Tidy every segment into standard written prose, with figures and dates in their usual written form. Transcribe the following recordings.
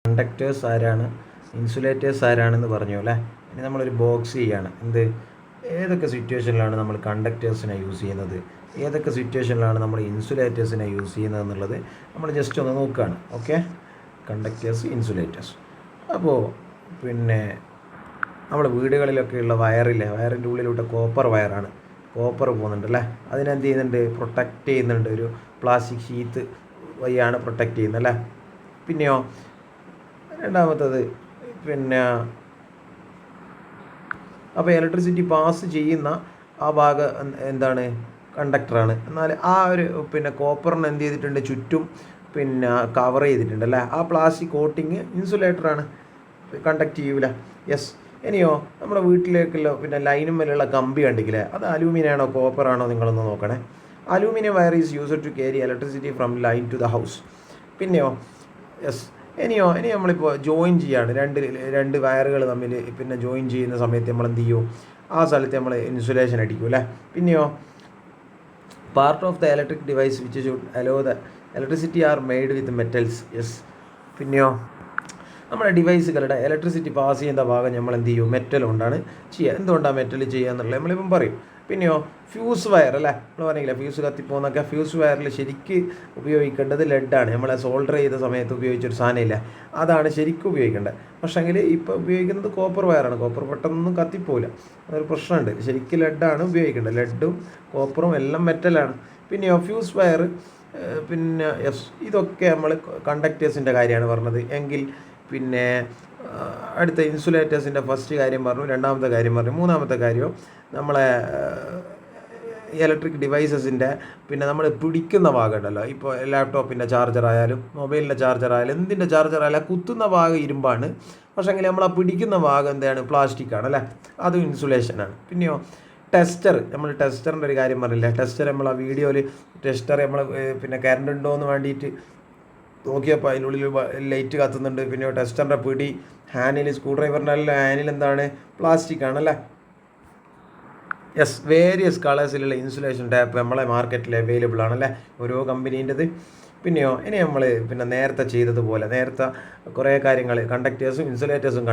Conductors ആരാണ്, insulators ആരാണെന്ന് പറഞ്ഞു അല്ലേ. ഇനി നമ്മളൊരു ബോക്സ് ചെയ്യാണ്. ഏതൊക്കെ സിറ്റുവേഷനിലാണ് നമ്മൾ കണ്ടക്ടേഴ്സിനെ യൂസ് ചെയ്യുന്നത്, ഏതൊക്കെ സിറ്റുവേഷനിലാണ് നമ്മൾ ഇൻസുലേറ്റേഴ്സിനെ യൂസ് ചെയ്യുന്നത് എന്നുള്ളത് നമ്മൾ ജസ്റ്റ് ഒന്ന് നോക്കുകയാണ്. Okay, conductors, insulators. അപ്പോൾ നമ്മുടെ വീടുകളിലൊക്കെയുള്ള വയറിൻ്റെ ഉള്ളിലോട്ട് കോപ്പർ വയറാണ്. കോപ്പർ പോകുന്നുണ്ടല്ലേ, അതിനെന്ത് ചെയ്യുന്നുണ്ട്, പ്രൊട്ടക്റ്റ് ചെയ്യുന്നുണ്ട്. ഒരു പ്ലാസ്റ്റിക് ഷീറ്റ് വഴിയാണ് പ്രൊട്ടക്റ്റ് ചെയ്യുന്നത് അല്ലേ. പിന്നെയോ രണ്ടാമത്തത് അപ്പോൾ ഇലക്ട്രിസിറ്റി പാസ് ചെയ്യുന്ന ആ ഭാഗം എന്താണ്, കണ്ടക്ടറാണ്. എന്നാൽ ആ ഒരു കോപ്പറിന് എന്ത് ചെയ്തിട്ടുണ്ട്, ചുറ്റും കവർ ചെയ്തിട്ടുണ്ട് അല്ലേ. ആ പ്ലാസ്റ്റിക് കോട്ടിങ് ഇൻസുലേറ്ററാണ്, കണ്ടക്ട് ചെയ്യൂല. യെസ്. ഇനിയോ നമ്മുടെ വീട്ടിലേക്കുള്ള ലൈനും മേലുള്ള കമ്പി കണ്ടിക്കില്ലേ, അത് അലൂമിനിയം ആണോ കോപ്പറാണോ നിങ്ങളൊന്ന് നോക്കണേ. Aluminium wire is used to carry electricity from line to the house. പിന്നെയോ യെസ്. ഇനി നമ്മളിപ്പോൾ ജോയിൻ ചെയ്യാണ്, രണ്ട് വയറുകൾ തമ്മിൽ ജോയിൻ ചെയ്യുന്ന സമയത്ത് നമ്മൾ എന്ത് ചെയ്യും, ആ സ്ഥലത്ത് നമ്മൾ ഇൻസുലേഷൻ അടിക്കും അല്ലേ. പിന്നെയോ part of the electric device which should allow the electricity are made with metals. Yes. പിന്നെയോ നമ്മുടെ ഡിവൈസുകളുടെ ഇലക്ട്രിസിറ്റി പാസ് ചെയ്യുന്ന ഭാഗം നമ്മൾ എന്ത് ചെയ്യും, മെറ്റൽ കൊണ്ടാണ് ചെയ്യുക. എന്തുകൊണ്ടാണ് മെറ്റൽ ചെയ്യുക എന്നുള്ളത് നമ്മളിപ്പം പറയും. പിന്നെയോ ഫ്യൂസ് വയർ അല്ലേ, നമ്മൾ പറഞ്ഞില്ല ഫ്യൂസ് കത്തിപ്പോന്നൊക്കെ. ഫ്യൂസ് വയറിൽ ശരിക്ക് ഉപയോഗിക്കേണ്ടത് ലെഡാണ്. നമ്മളെ സോൾഡർ ചെയ്ത സമയത്ത് ഉപയോഗിച്ചൊരു സാധനമില്ല, അതാണ് ശരിക്കും ഉപയോഗിക്കേണ്ടത്. പക്ഷേങ്കിൽ ഇപ്പോൾ ഉപയോഗിക്കുന്നത് കോപ്പർ വയറാണ്. കോപ്പർ പെട്ടെന്നൊന്നും കത്തിപ്പോവില്ല, അതൊരു പ്രശ്നമുണ്ട്. ശരിക്കും ലെഡാണ് ഉപയോഗിക്കേണ്ടത്. ലെഡും കോപ്പറും എല്ലാം മെറ്റലാണ്. പിന്നെയോ ഫ്യൂസ് വയർ, ഇതൊക്കെ നമ്മൾ കണ്ടക്ടേഴ്സിൻ്റെ കാര്യമാണ് പറഞ്ഞത്. എങ്കിൽ അടുത്ത ഇൻസുലേറ്റേഴ്സിൻ്റെ ഫസ്റ്റ് കാര്യം പറഞ്ഞു, രണ്ടാമത്തെ കാര്യം പറഞ്ഞു. മൂന്നാമത്തെ കാര്യം നമ്മളെ ഇലക്ട്രിക് ഡിവൈസസിൻ്റെ നമ്മൾ പിടിക്കുന്ന ഭാഗം ഉണ്ടല്ലോ. ഇപ്പോൾ ലാപ്ടോപ്പിൻ്റെ ചാർജറായാലും മൊബൈലിൻ്റെ ചാർജറായാലും എന്തിൻ്റെ ചാർജറായാലും കുത്തുന്ന ഭാഗം ഇരുമ്പാണ്. പക്ഷേങ്കിൽ നമ്മൾ ആ പിടിക്കുന്ന ഭാഗം എന്താണ്, പ്ലാസ്റ്റിക്കാണ് അല്ലേ, അതും ഇൻസുലേഷനാണ്. പിന്നെയോ നമ്മൾ ടെസ്റ്ററിൻ്റെ ഒരു കാര്യം പറഞ്ഞില്ല. ടെസ്റ്റർ നമ്മൾ ആ വീഡിയോയിൽ ടെസ്റ്റർ നമ്മൾ കറണ്ട് ഉണ്ടോ എന്ന് വേണ്ടിയിട്ട് നോക്കിയപ്പോൾ അതിനുള്ളിൽ ലൈറ്റ് കത്തുന്നുണ്ട്. പിന്നെ ടെസ്റ്ററിൻ്റെ പിടി ഹാൻഡിൽ, സ്ക്രൂ ഡ്രൈവറിൻ്റെ എല്ലാം ഹാൻഡിൽ എന്താണ്, പ്ലാസ്റ്റിക് ആണല്ലേ. യെസ്. വേരിയസ് കളേഴ്സിലുള്ള ഇൻസുലേഷൻ ടാപ്പ് നമ്മളെ മാർക്കറ്റിൽ അവൈലബിൾ ആണല്ലേ, ഓരോ കമ്പനീൻ്റെത്. പിന്നെയോ ഇനി നമ്മൾ നേരത്തെ ചെയ്തതുപോലെ, നേരത്തെ കുറേ കാര്യങ്ങൾ കണ്ടക്ടേഴ്സും ഇൻസുലേറ്റേഴ്സും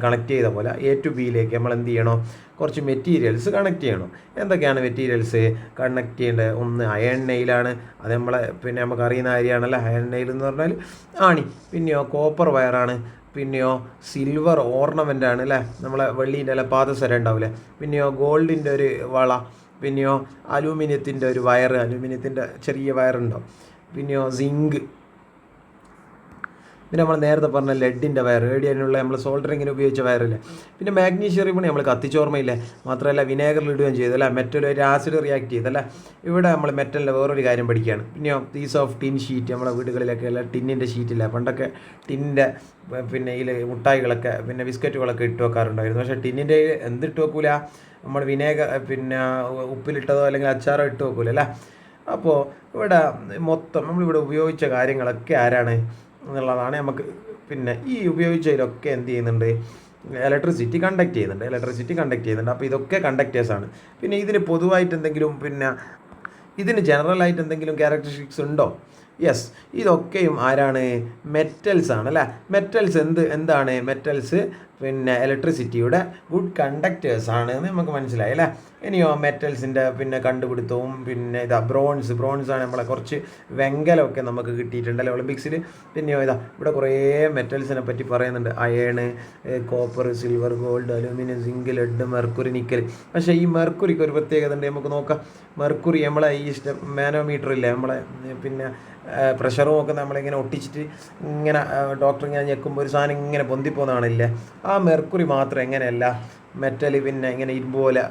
കണക്ട് ചെയ്ത പോലെ എ ടു ബിയിലേക്ക് നമ്മൾ എന്ത് ചെയ്യണോ, കുറച്ച് മെറ്റീരിയൽസ് കണക്ട് ചെയ്യണം. എന്തൊക്കെയാണ് മെറ്റീരിയൽസ് കണക്ട് ചെയ്യേണ്ടത്? ഒന്ന് അയൺ നെയിലാണ്, അത് നമുക്ക് അറിയുന്ന കാര്യമാണല്ലോ. അയൺ നെയിൽ എന്ന് പറഞ്ഞാൽ ആണി. പിന്നെയോ കോപ്പർ വയറാണ്. പിന്നെയോ സിൽവർ ഓർണമെൻ്റ് ആണ് അല്ലേ, നമ്മളെ വെള്ളീൻ്റെ അല്ല പാദസരം ഉണ്ടാവില്ലേ. പിന്നെയോ ഗോൾഡിൻ്റെ ഒരു വള. പിന്നെയോ അലൂമിനിയത്തിൻ്റെ ഒരു വയർ, അലൂമിനിയത്തിൻ്റെ ചെറിയ വയറുണ്ടാവും. പിന്നെയോ സിങ്ക്. പിന്നെ നമ്മൾ നേരത്തെ പറഞ്ഞ ലെഡിൻ്റെ വയർ, ഏടിയാനുള്ള നമ്മൾ സോൾഡറിങ്ങിന് ഉപയോഗിച്ച വയറില്ലേ. പിന്നെ മാഗ്നീഷ്യം റിബൺ നമ്മൾ കത്തിച്ചോർമ്മയില്ലേ. മാത്രമല്ല വിനേഗറിൽ ഇടുകയും ചെയ്തല്ലേ, മെറ്റൽ ആസിഡ് റിയാക്ട് ചെയ്തല്ലേ. ഇവിടെ നമ്മൾ മെറ്റലിൻ്റെ വേറൊരു കാര്യം പഠിക്കുകയാണ്. പിന്നെയോ പീസ് ഓഫ് ടിൻ ഷീറ്റ്, നമ്മളെ വീടുകളിലൊക്കെ അല്ല ടിന്നിൻ്റെ ഷീറ്റില്ല. പണ്ടൊക്കെ ടിന്നിൻ്റെ ഇതിൽ മുട്ടായികളൊക്കെ ബിസ്ക്കറ്റുകളൊക്കെ ഇട്ട് വെക്കാറുണ്ടായിരുന്നു. പക്ഷേ ടിന്നിൻ്റെ എന്തിട്ട് വെക്കൂല, നമ്മൾ ഉപ്പിലിട്ടതോ അല്ലെങ്കിൽ അച്ചാറോ ഇട്ട് വെക്കൂല അല്ലേ. അപ്പോൾ ഇവിടെ മൊത്തം നമ്മളിവിടെ ഉപയോഗിച്ച കാര്യങ്ങളൊക്കെ ആരാണ് എന്നുള്ളതാണ് നമുക്ക്. ഈ ഉപയോഗിച്ചതിലൊക്കെ എന്ത് ചെയ്യുന്നുണ്ട്, ഇലക്ട്രിസിറ്റി കണ്ടക്ട് ചെയ്യുന്നുണ്ട്. അപ്പോൾ ഇതൊക്കെ കണ്ടക്ടേഴ്സാണ്. പിന്നെ ഇതിന് പൊതുവായിട്ട് എന്തെങ്കിലും ഇതിന് ജനറലായിട്ട് എന്തെങ്കിലും ക്യാരക്ടറിസ്റ്റിക്സ് ഉണ്ടോ? യെസ്. ഇതൊക്കെയും ആരാണ്, മെറ്റൽസ് ആണ് അല്ലേ. മെറ്റൽസ് എന്താണ് മെറ്റൽസ് ഇലക്ട്രിസിറ്റിയുടെ ഗുഡ് കണ്ടക്ടേഴ്സ് ആണ് എന്ന് നമുക്ക് മനസ്സിലായി അല്ലേ. ഇനിയോ മെറ്റൽസിൻ്റെ കണ്ടുപിടുത്തവും ബ്രോൺസ് ആണ്. നമ്മളെ കുറച്ച് വെങ്കലമൊക്കെ നമുക്ക് കിട്ടിയിട്ടുണ്ടല്ലോ ഒളിമ്പിക്സിൽ. പിന്നെയോ ഇവിടെ കുറേ മെറ്റൽസിനെ പറ്റി പറയുന്നുണ്ട്. Iron, copper, silver, gold, aluminium, zinc, lead, mercury, nickel. പക്ഷേ ഈ മെർക്കുറിക്ക് ഒരു പ്രത്യേകത ഉണ്ട്, നമുക്ക് നോക്കാം. മെർക്കുറി നമ്മളെ ഈ മാനോമീറ്റർ ഇല്ലേ, നമ്മളെ പ്രഷറും ഒക്കെ നമ്മളിങ്ങനെ ഒട്ടിച്ചിട്ട് ഡോക്ടർ ഇങ്ങനെ ഞെക്കുമ്പോൾ ഒരു സാധനം ഇങ്ങനെ പൊന്തിപ്പോകുന്നതാണില്ലേ. ആ മെർക്കുറി മാത്രം എങ്ങനെയല്ല, മെറ്റൽ ഇങ്ങനെ ഇതുപോലെ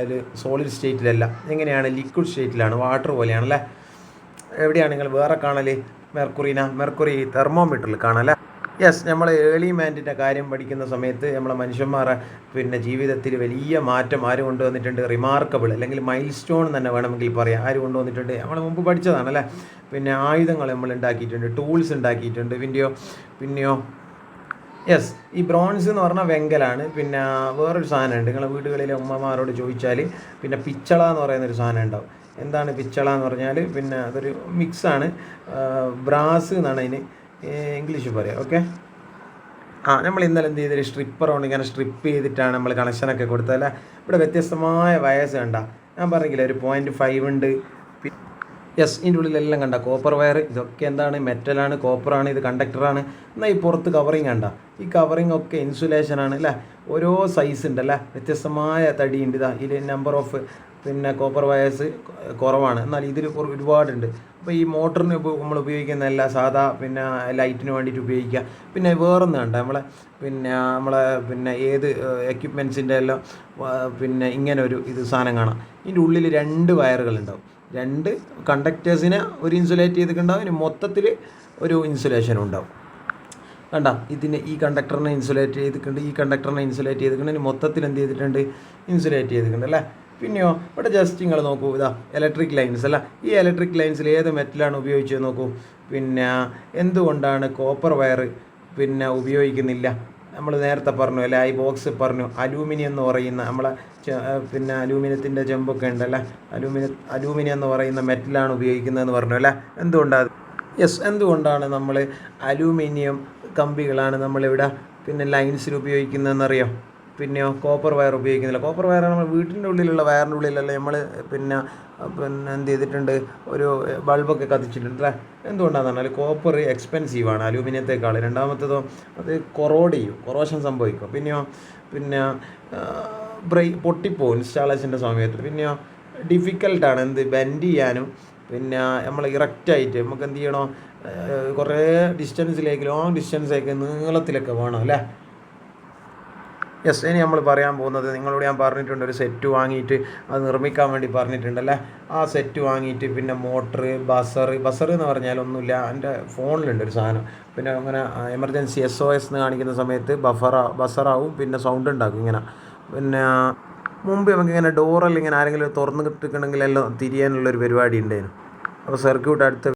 ഒരു സോളിഡ് സ്റ്റേറ്റിലല്ല. എങ്ങനെയാണ്, ലിക്വിഡ് സ്റ്റേറ്റിലാണ്, വാട്ടർ പോലെയാണല്ലേ. എവിടെയാണ് നിങ്ങൾ വേറെ കാണൽ മെർക്കുറി തെർമോമീറ്ററിൽ കാണല്ലേ. യെസ്. നമ്മൾ ഏർലി മാനിൻ്റെ കാര്യം പഠിക്കുന്ന സമയത്ത് നമ്മളെ മനുഷ്യന്മാരെ ജീവിതത്തിൽ വലിയ മാറ്റം ആര് കൊണ്ടുവന്നിട്ടുണ്ട്, റിമാർക്കബിൾ അല്ലെങ്കിൽ മൈൽ സ്റ്റോൺ തന്നെ വേണമെങ്കിൽ പറയാം. ആര് കൊണ്ടുവന്നിട്ടുണ്ട്, നമ്മൾ മുമ്പ് പഠിച്ചതാണല്ലേ. ആയുധങ്ങൾ നമ്മൾ ഉണ്ടാക്കിയിട്ടുണ്ട്, ടൂൾസ് ഉണ്ടാക്കിയിട്ടുണ്ട്. പിന്നെയോ യെസ്. ഈ ബ്രോൺസ് എന്ന് പറഞ്ഞാൽ വെങ്കലാണ്. വേറൊരു സാധനമുണ്ട്, നിങ്ങളെ വീടുകളിലെ ഉമ്മമാരോട് ചോദിച്ചാൽ പിച്ചള എന്ന് പറയുന്നൊരു സാധനം ഉണ്ടാവും. എന്താണ് പിച്ചള എന്ന് പറഞ്ഞാൽ അതൊരു മിക്സാണ്. ബ്രാസ് എന്നാണ് അതിന് ഇംഗ്ലീഷ് പറയാം. ഓക്കെ. നമ്മൾ ഇന്നലെ എന്ത് ചെയ്തൊരു സ്ട്രിപ്പർ കൊണ്ട് ഇങ്ങനെ സ്ട്രിപ്പ് ചെയ്തിട്ടാണ് നമ്മൾ കണക്ഷനൊക്കെ കൊടുത്തത് അല്ലേ. ഇവിടെ വ്യത്യസ്തമായ വയസ്സ് കണ്ട, ഞാൻ പറഞ്ഞില്ല ഒരു 0.5 ഉണ്ട്. യെസ്, ഇതിൻ്റെ ഉള്ളിലെല്ലാം കണ്ട കോപ്പർ വയർ, ഇതൊക്കെ എന്താണ്, മെറ്റലാണ്, കോപ്പറാണ്, ഇത് കണ്ടക്ടറാണ്. എന്നാൽ ഈ പുറത്ത് കവറിങ് കണ്ട, ഈ കവറിങ് ഒക്കെ ഇൻസുലേഷനാണ് അല്ലേ. ഓരോ സൈസ് ഉണ്ട് അല്ലേ, വ്യത്യസ്തമായ തടിയുണ്ട്. ഇതാ ഇതിൽ നമ്പർ ഓഫ് കോപ്പർ വയേഴ്സ് കുറവാണ്, എന്നാൽ ഇതിൽ ഒരുപാടുണ്ട്. അപ്പോൾ ഈ മോട്ടറിന് നമ്മൾ ഉപയോഗിക്കുന്ന എല്ലാ സാധാ ലൈറ്റിന് വേണ്ടിയിട്ട് ഉപയോഗിക്കുക. പിന്നെ വേറൊന്നും കണ്ട നമ്മളെ ഏത് എക്യുപ്മെൻറ്റ്സിൻ്റെ എല്ലാം ഇങ്ങനെ ഒരു സാധനം കാണാം. ഇതിൻ്റെ ഉള്ളിൽ 2 വയറുകളുണ്ടാവും. 2 കണ്ടക്ടേഴ്സിനെ ഒരു ഇൻസുലേറ്റ് ചെയ്തിട്ടുണ്ടാവും, ഇനി മൊത്തത്തിൽ ഒരു ഇൻസുലേഷനും ഉണ്ടാവും. കണ്ട, ഈ കണ്ടക്ടറിനെ ഇൻസുലേറ്റ് ചെയ്തിട്ടുണ്ട്, ഈ കണ്ടക്ടറിനെ ഇൻസുലേറ്റ് ചെയ്തിട്ടുണ്ട്, ഇനി മൊത്തത്തിൽ എന്ത് ചെയ്തിട്ടുണ്ട്, ഇൻസുലേറ്റ് ചെയ്തിട്ടുണ്ട് അല്ലേ. പിന്നെയോ ഇവിടെ ജസ്റ്റ് നിങ്ങൾ നോക്കൂ, ഇതാ ഇലക്ട്രിക് ലൈൻസ് അല്ല. ഈ ഇലക്ട്രിക് ലൈൻസിൽ ഏത് മെറ്റലാണ് ഉപയോഗിച്ചത് നോക്കൂ. എന്തുകൊണ്ടാണ് കോപ്പർ വയർ ഉപയോഗിക്കുന്നില്ല? നമ്മൾ നേരത്തെ പറഞ്ഞു അല്ലേ, ഈ ബോക്സ് പറഞ്ഞു അലൂമിനിയം എന്ന് പറയുന്ന നമ്മളെ അലൂമിനിയത്തിൻ്റെ ചെമ്പൊക്കെ ഉണ്ടല്ലേ, അലൂമിനിയം എന്ന് പറയുന്ന മെറ്റലാണ് ഉപയോഗിക്കുന്നതെന്ന് പറഞ്ഞു അല്ലേ. എന്തുകൊണ്ടാണ്? യെസ്, എന്തുകൊണ്ടാണ് നമ്മൾ അലൂമിനിയം കമ്പികളാണ് നമ്മളിവിടെ ലൈൻസിൽ ഉപയോഗിക്കുന്നതെന്നറിയോ? പിന്നെയോ കോപ്പർ വയർ ഉപയോഗിക്കുന്നില്ല. കോപ്പർ വയർ നമ്മൾ വീട്ടിൻ്റെ ഉള്ളിലുള്ള വയറിൻ്റെ ഉള്ളിലല്ലേ നമ്മൾ എന്ത് ചെയ്തിട്ടുണ്ട്, ഒരു ബൾബൊക്കെ കത്തിച്ചിട്ടുണ്ട് അല്ലേ. എന്തുകൊണ്ടാണെന്ന് പറഞ്ഞാൽ കോപ്പർ എക്സ്പെൻസീവാണ് അലൂമിനിയത്തെക്കാൾ. രണ്ടാമത്തേതോ അത് കൊറോഷൻ സംഭവിക്കും. പിന്നെയോ പൊട്ടിപ്പോവും ഇൻസ്റ്റാളേഷൻ്റെ സമയത്ത്. പിന്നെയോ ഡിഫിക്കൽട്ടാണ് ബെൻഡ് ചെയ്യാനും. നമ്മൾ ഇറക്റ്റായിട്ട് നമുക്ക് എന്ത് ചെയ്യണോ, കുറേ ഡിസ്റ്റൻസിലേക്ക്, ലോങ് ഡിസ്റ്റൻസേക്ക്, നീളത്തിലൊക്കെ വേണം അല്ലേ. യെസ്, ഇനി നമ്മൾ പറയാൻ പോകുന്നത്, നിങ്ങളോട് ഞാൻ പറഞ്ഞിട്ടുണ്ട് ഒരു സെറ്റ് വാങ്ങിയിട്ട് അത് നിർമ്മിക്കാൻ വേണ്ടി പറഞ്ഞിട്ടുണ്ടല്ലേ. ആ സെറ്റ് വാങ്ങിയിട്ട് മോട്ടർ, ബസർ എന്ന് പറഞ്ഞാൽ ഒന്നുമില്ല, എൻ്റെ ഫോണിലുണ്ട് ഒരു സാധനം. അങ്ങനെ എമർജൻസി SOS എന്ന് കാണിക്കുന്ന സമയത്ത് ബസറാവും, സൗണ്ട് ഉണ്ടാക്കും ഇങ്ങനെ. മുമ്പ് നമുക്കിങ്ങനെ ഡോറെല്ലാം ഇങ്ങനെ ആരെങ്കിലും തുറന്ന് കിട്ടുകയാണെങ്കിൽ എല്ലാം തിരിയാനുള്ളൊരു പരിപാടി ഉണ്ടായിരുന്നു. അപ്പോൾ സർക്യൂട്ട് അടുത്ത